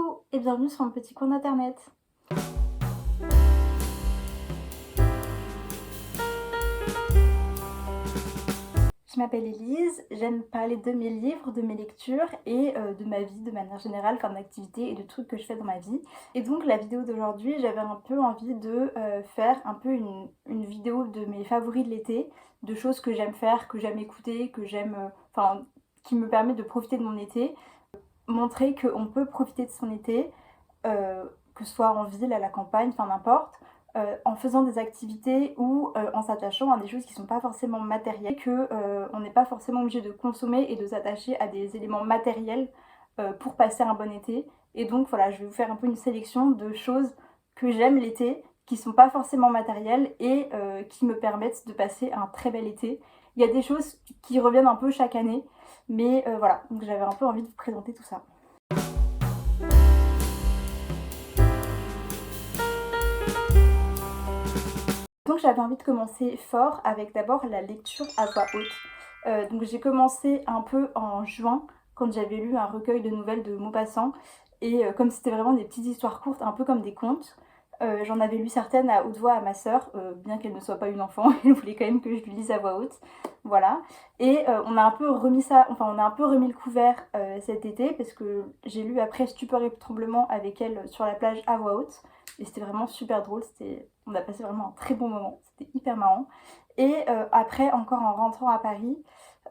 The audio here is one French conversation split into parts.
Coucou et bienvenue sur mon petit coin d'internet. Je m'appelle Elise, j'aime parler de mes livres, de mes lectures et de ma vie de manière générale, enfin d'activités et de trucs que je fais dans ma vie. Et donc la vidéo d'aujourd'hui, j'avais un peu envie de faire un peu une vidéo de mes favoris de l'été, de choses que j'aime faire, que j'aime écouter, que j'aime, enfin qui me permet de profiter de mon été, montrer qu'on peut profiter de son été, que ce soit en ville, à la campagne, enfin n'importe, en faisant des activités ou en s'attachant à des choses qui sont pas forcément matérielles, que on n'est pas forcément obligé de consommer et de s'attacher à des éléments matériels pour passer un bon été. Et donc voilà, je vais vous faire un peu une sélection de choses que j'aime l'été, qui sont pas forcément matérielles et qui me permettent de passer un très bel été. Il y a des choses qui reviennent un peu chaque année, mais voilà, donc j'avais un peu envie de vous présenter tout ça. Donc j'avais envie de commencer fort avec d'abord la lecture à voix haute. Donc j'ai commencé un peu en juin quand j'avais lu un recueil de nouvelles de Maupassant et comme c'était vraiment des petites histoires courtes, un peu comme des contes, j'en avais lu certaines à haute voix à ma sœur, bien qu'elle ne soit pas une enfant, elle voulait quand même que je lui lise à voix haute. Voilà. Et on a un peu remis ça, enfin on a un peu remis le couvert cet été parce que j'ai lu après Stupeur et tremblement avec elle sur la plage à voix haute. Et c'était vraiment super drôle, on a passé vraiment un très bon moment, c'était hyper marrant. Et après, encore en rentrant à Paris,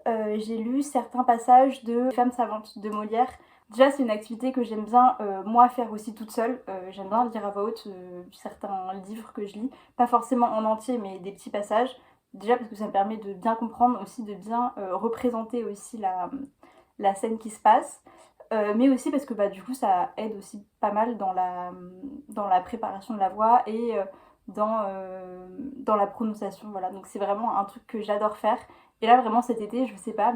j'ai lu certains passages de Femmes savantes de Molière. Déjà, c'est une activité que j'aime bien, moi, faire aussi toute seule. J'aime bien lire à voix haute certains livres que je lis, pas forcément en entier, mais des petits passages. Déjà parce que ça me permet de bien comprendre, aussi de bien représenter aussi la scène qui se passe. Mais aussi parce que bah, du coup ça aide aussi pas mal dans la préparation de la voix et dans la prononciation. Voilà. Donc c'est vraiment un truc que j'adore faire. Et là vraiment cet été, je sais pas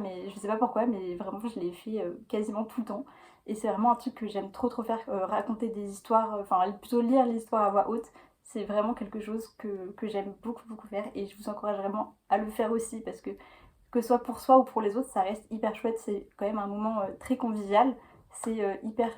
pourquoi, mais vraiment je l'ai fait quasiment tout le temps. Et c'est vraiment un truc que j'aime trop faire, raconter des histoires, enfin plutôt lire les histoires à voix haute. C'est vraiment quelque chose que j'aime beaucoup faire et je vous encourage vraiment à le faire aussi parce que ce soit pour soi ou pour les autres, ça reste hyper chouette. C'est quand même un moment très convivial. C'est hyper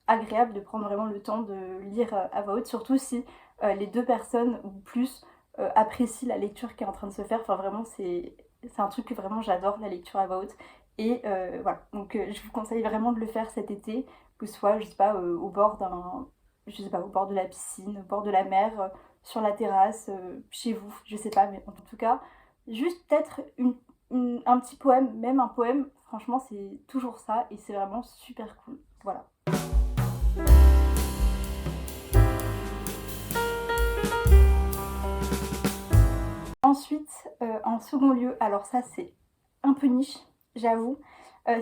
agréable de prendre vraiment le temps de lire à voix haute, surtout si les deux personnes ou plus apprécient la lecture qui est en train de se faire. Enfin, vraiment, c'est un truc que vraiment j'adore, la lecture à voix haute. Et voilà, donc je vous conseille vraiment de le faire cet été, que ce soit, je sais pas, je sais pas, au bord de la piscine, au bord de la mer, sur la terrasse, chez vous, je sais pas, mais en tout cas, juste peut-être un petit poème, même un poème, franchement c'est toujours ça et c'est vraiment super cool. Voilà. Ensuite, en second lieu, alors ça c'est un peu niche, j'avoue.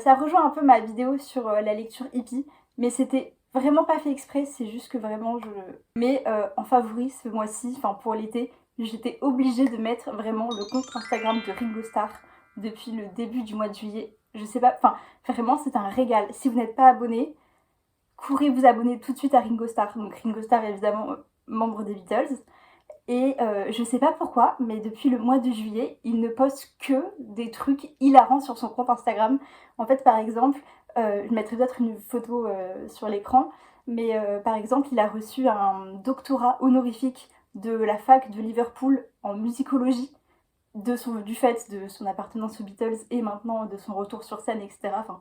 Ça rejoint un peu ma vidéo sur la lecture hippie, mais c'était vraiment pas fait exprès, c'est juste que vraiment je... Mais en favori ce mois-ci, enfin pour l'été, j'étais obligée de mettre vraiment le compte Instagram de Ringo Starr depuis le début du mois de juillet. Je sais pas, enfin vraiment c'est un régal. Si vous n'êtes pas abonné, courez vous abonner tout de suite à Ringo Starr. Donc Ringo Starr évidemment membre des Beatles. Et je sais pas pourquoi, mais depuis le mois de juillet, il ne poste que des trucs hilarants sur son compte Instagram. En fait, par exemple, je mettrai peut-être une photo sur l'écran, mais par exemple, il a reçu un doctorat honorifique de la fac de Liverpool en musicologie du fait de son appartenance aux Beatles et maintenant de son retour sur scène, etc. Enfin,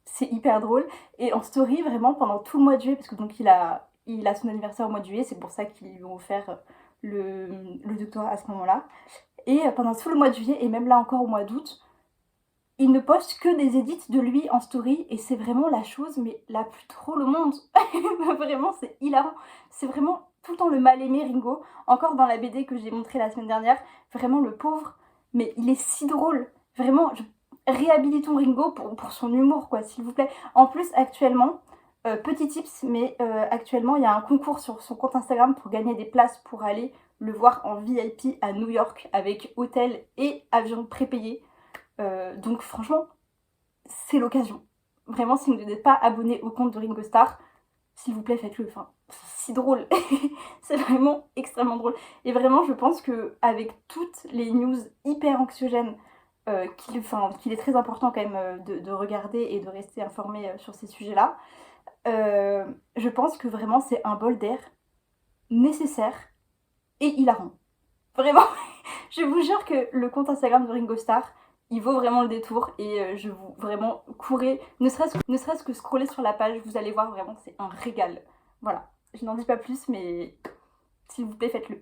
c'est hyper drôle. Et en story, vraiment, pendant tout le mois de juillet, parce que donc il a son anniversaire au mois de juillet, c'est pour ça qu'ils lui ont offert le doctorat à ce moment-là. Et pendant tout le mois de juillet, et même là encore au mois d'août, il ne poste que des edits de lui en story, et c'est vraiment la chose mais la plus drôle au monde. Vraiment, c'est hilarant. C'est vraiment tout le temps le mal-aimé Ringo. Encore dans la BD que j'ai montrée la semaine dernière, vraiment le pauvre, mais il est si drôle. Vraiment, réhabilitons Ringo pour son humour, quoi, s'il vous plaît. En plus, actuellement, petit tips, mais actuellement, il y a un concours sur son compte Instagram pour gagner des places pour aller le voir en VIP à New York avec hôtel et avion prépayé. Donc franchement, c'est l'occasion. Vraiment, si vous n'êtes pas abonné au compte de Ringo Starr, s'il vous plaît, faites-le. Enfin, c'est si drôle. C'est vraiment extrêmement drôle. Et vraiment, je pense que avec toutes les news hyper anxiogènes qu'il est très important quand même de regarder et de rester informé sur ces sujets-là, je pense que vraiment c'est un bol d'air nécessaire et hilarant. Vraiment, je vous jure que le compte Instagram de Ringo Starr, il vaut vraiment le détour et je vous vraiment courez, ne serait-ce que scroller sur la page, vous allez voir vraiment c'est un régal. Voilà, je n'en dis pas plus mais s'il vous plaît faites-le.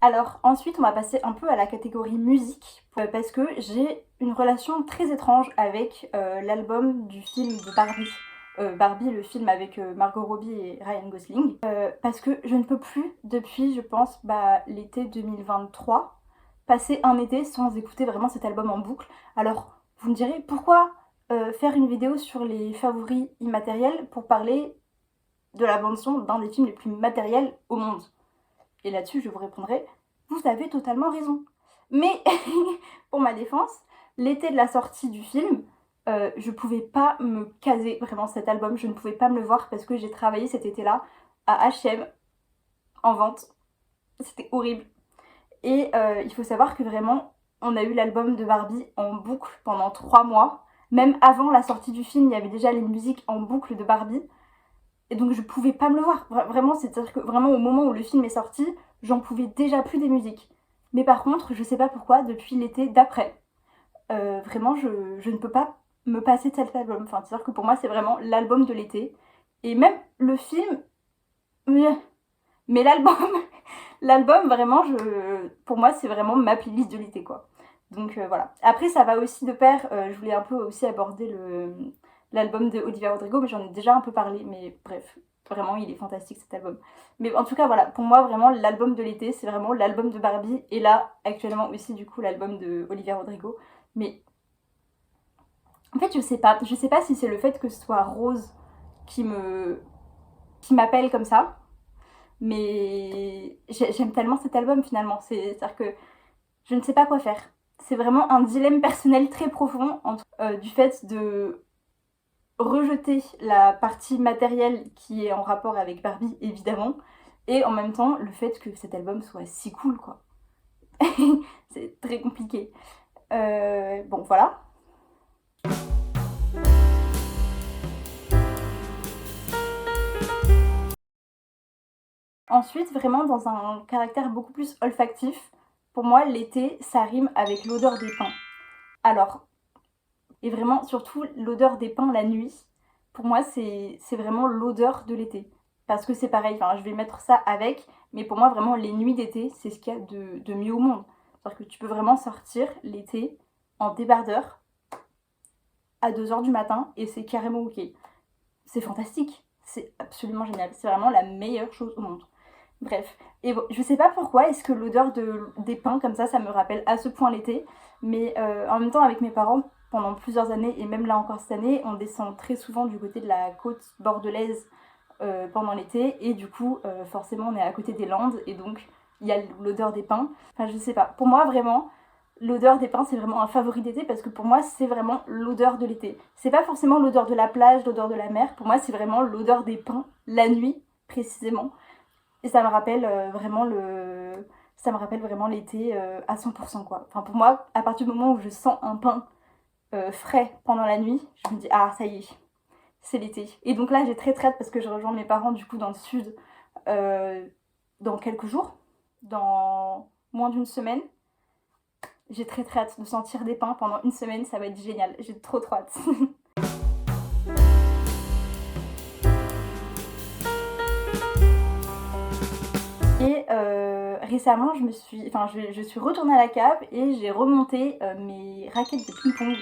Alors ensuite on va passer un peu à la catégorie musique parce que j'ai une relation très étrange avec l'album du film de Barbie. Barbie, le film avec Margot Robbie et Ryan Gosling, parce que je ne peux plus depuis je pense l'été 2023 passer un été sans écouter vraiment cet album en boucle. Alors vous me direz pourquoi faire une vidéo sur les favoris immatériels pour parler de la bande son d'un des films les plus matériels au monde? Et là-dessus, je vous répondrai, vous avez totalement raison. Mais pour ma défense, l'été de la sortie du film, je pouvais pas me caser vraiment cet album, je ne pouvais pas me le voir parce que j'ai travaillé cet été-là à H&M en vente. C'était horrible. Et il faut savoir que vraiment, on a eu l'album de Barbie en boucle pendant 3 mois. Même avant la sortie du film, il y avait déjà les musiques en boucle de Barbie. Et donc je pouvais pas me le voir. Vraiment, c'est-à-dire que vraiment au moment où le film est sorti, j'en pouvais déjà plus des musiques. Mais par contre, je sais pas pourquoi, depuis l'été d'après, vraiment je ne peux pas me passer de cet album. Enfin, c'est-à-dire que pour moi, c'est vraiment l'album de l'été. Et même le film, mais l'album, l'album vraiment, pour moi, c'est vraiment ma playlist de l'été, quoi. Donc voilà. Après, ça va aussi de pair, je voulais un peu aussi aborder l'album de Olivia Rodrigo, mais j'en ai déjà un peu parlé, mais bref, vraiment, il est fantastique cet album. Mais en tout cas, voilà, pour moi, vraiment, l'album de l'été, c'est vraiment l'album de Barbie, et là, actuellement aussi, du coup, l'album de Olivia Rodrigo. Mais en fait, je sais pas si c'est le fait que ce soit Rose qui m'appelle comme ça, mais j'aime tellement cet album finalement. C'est-à-dire que je ne sais pas quoi faire. C'est vraiment un dilemme personnel très profond entre du fait de rejeter la partie matérielle qui est en rapport avec Barbie, évidemment, et en même temps le fait que cet album soit si cool, quoi. C'est très compliqué. Bon, voilà. Ensuite, vraiment dans un caractère beaucoup plus olfactif, pour moi, l'été, ça rime avec l'odeur des pins. Alors, et vraiment, surtout, l'odeur des pins la nuit, pour moi, c'est vraiment l'odeur de l'été. Parce que c'est pareil, enfin, je vais mettre ça avec, mais pour moi, vraiment, les nuits d'été, c'est ce qu'il y a de mieux au monde. C'est-à-dire que tu peux vraiment sortir l'été en débardeur à 2 h du matin et c'est carrément ok. C'est fantastique, c'est absolument génial, c'est vraiment la meilleure chose au monde. Bref, et bon, je sais pas pourquoi, est-ce que l'odeur des pins comme ça me rappelle à ce point l'été, mais en même temps avec mes parents, pendant plusieurs années, et même là encore cette année, on descend très souvent du côté de la côte bordelaise pendant l'été, et du coup, forcément, on est à côté des Landes, et donc il y a l'odeur des pins. Enfin, je sais pas, pour moi, vraiment, l'odeur des pins, c'est vraiment un favori d'été, parce que pour moi, c'est vraiment l'odeur de l'été. C'est pas forcément l'odeur de la plage, l'odeur de la mer, pour moi, c'est vraiment l'odeur des pins, la nuit, précisément. Et ça me rappelle vraiment l'été à 100% quoi. Enfin pour moi, à partir du moment où je sens un pain frais pendant la nuit, je me dis ah ça y est, c'est l'été. Et donc là j'ai très hâte parce que je rejoins mes parents du coup dans le sud dans quelques jours, dans moins d'une semaine. J'ai très hâte de sentir des pins pendant une semaine, ça va être génial. J'ai trop hâte. Et récemment, je suis retournée à la cave et j'ai remonté mes raquettes de ping-pong.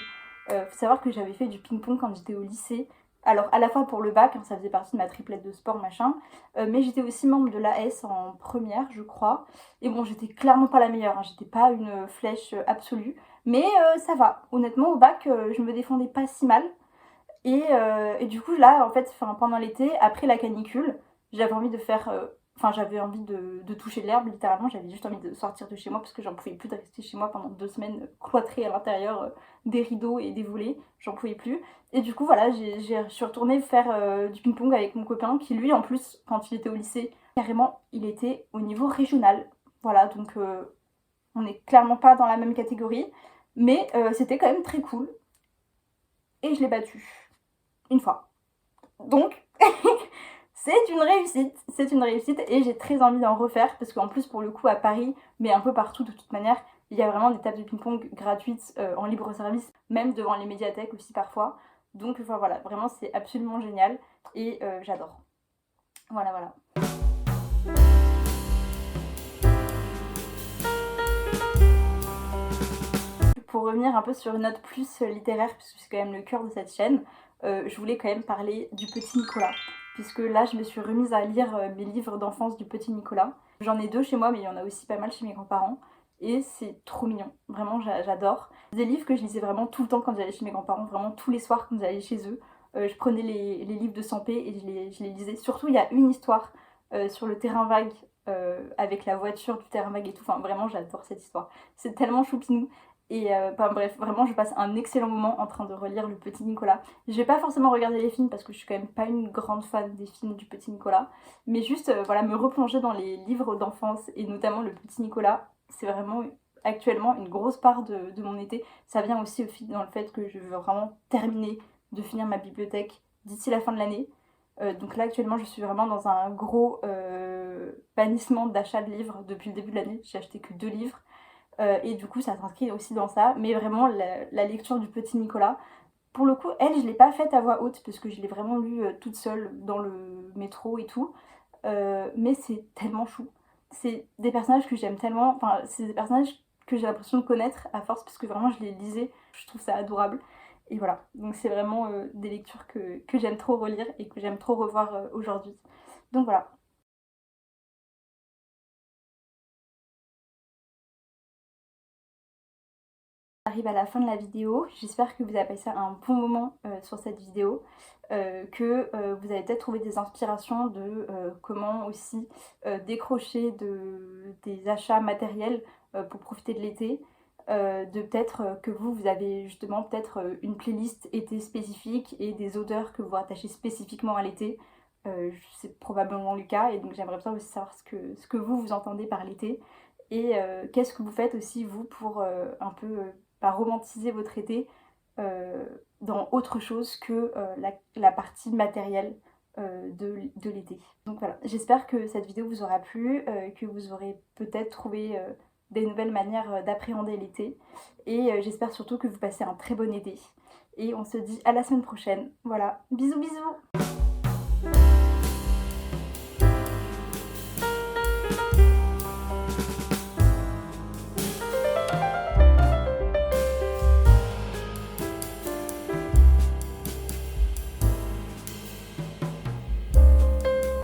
Faut savoir que j'avais fait du ping-pong quand j'étais au lycée. Alors à la fois pour le bac, hein, ça faisait partie de ma triplette de sport machin, mais j'étais aussi membre de l'AS en première, je crois. Et bon, j'étais clairement pas la meilleure, hein, j'étais pas une flèche absolue, mais ça va. Honnêtement, au bac, je me défendais pas si mal. Et du coup, là, en fait, pendant l'été, après la canicule, j'avais envie de faire. J'avais envie de toucher l'herbe, littéralement. J'avais juste envie de sortir de chez moi parce que j'en pouvais plus de rester chez moi pendant 2 semaines cloîtrée à l'intérieur des rideaux et des volets. J'en pouvais plus. Et du coup, voilà, je suis retournée faire du ping-pong avec mon copain qui, lui, en plus, quand il était au lycée, carrément, il était au niveau régional. Voilà, donc on n'est clairement pas dans la même catégorie. Mais c'était quand même très cool. Et je l'ai battu. Une fois. Donc, c'est une réussite et j'ai très envie d'en refaire parce qu'en plus pour le coup à Paris, mais un peu partout de toute manière, il y a vraiment des tables de ping-pong gratuites en libre service, même devant les médiathèques aussi parfois. Donc enfin, voilà, vraiment c'est absolument génial et j'adore. Voilà, voilà. Pour revenir un peu sur une note plus littéraire, puisque c'est quand même le cœur de cette chaîne, je voulais quand même parler du Petit Nicolas. Puisque là, je me suis remise à lire mes livres d'enfance du Petit Nicolas. J'en ai 2 chez moi, mais il y en a aussi pas mal chez mes grands-parents. Et c'est trop mignon, vraiment j'adore. Des livres que je lisais vraiment tout le temps quand j'allais chez mes grands-parents, vraiment tous les soirs quand j'allais chez eux. Je prenais les livres de Sampé et je les lisais. Surtout, il y a une histoire sur le terrain vague, avec la voiture du terrain vague et tout. Enfin, vraiment, j'adore cette histoire. C'est tellement choupinou. Et enfin, bref, vraiment, je passe un excellent moment en train de relire Le Petit Nicolas. Je vais pas forcément regarder les films parce que je suis quand même pas une grande fan des films du Petit Nicolas, mais juste voilà, me replonger dans les livres d'enfance et notamment Le Petit Nicolas, c'est vraiment actuellement une grosse part de mon été. Ça vient aussi dans le fait que je veux vraiment terminer de finir ma bibliothèque d'ici la fin de l'année. Donc là actuellement je suis vraiment dans un gros bannissement d'achat de livres depuis le début de l'année. J'ai acheté que 2 livres. Et du coup, ça s'inscrit aussi dans ça. Mais vraiment, la lecture du Petit Nicolas, pour le coup, elle, je l'ai pas faite à voix haute parce que je l'ai vraiment lue toute seule dans le métro et tout. Mais c'est tellement chou. C'est des personnages que j'aime tellement. Enfin, c'est des personnages que j'ai l'impression de connaître à force parce que vraiment, je les lisais. Je trouve ça adorable. Et voilà. Donc, c'est vraiment des lectures que j'aime trop relire et que j'aime trop revoir aujourd'hui. Donc, voilà. Arrive à la fin de la vidéo. J'espère que vous avez passé un bon moment sur cette vidéo, que vous avez peut-être trouvé des inspirations de comment aussi décrocher des achats matériels pour profiter de l'été. De peut-être que vous avez justement peut-être une playlist été spécifique et des odeurs que vous rattachez spécifiquement à l'été. C'est probablement le cas et donc j'aimerais bien aussi savoir ce que vous entendez par l'été et qu'est-ce que vous faites aussi vous pour un peu romantiser votre été euh, dans autre chose que la partie matérielle de l'été. Donc voilà, j'espère que cette vidéo vous aura plu, que vous aurez peut-être trouvé des nouvelles manières d'appréhender l'été. Et j'espère surtout que vous passez un très bon été. Et on se dit à la semaine prochaine. Voilà, bisous bisous.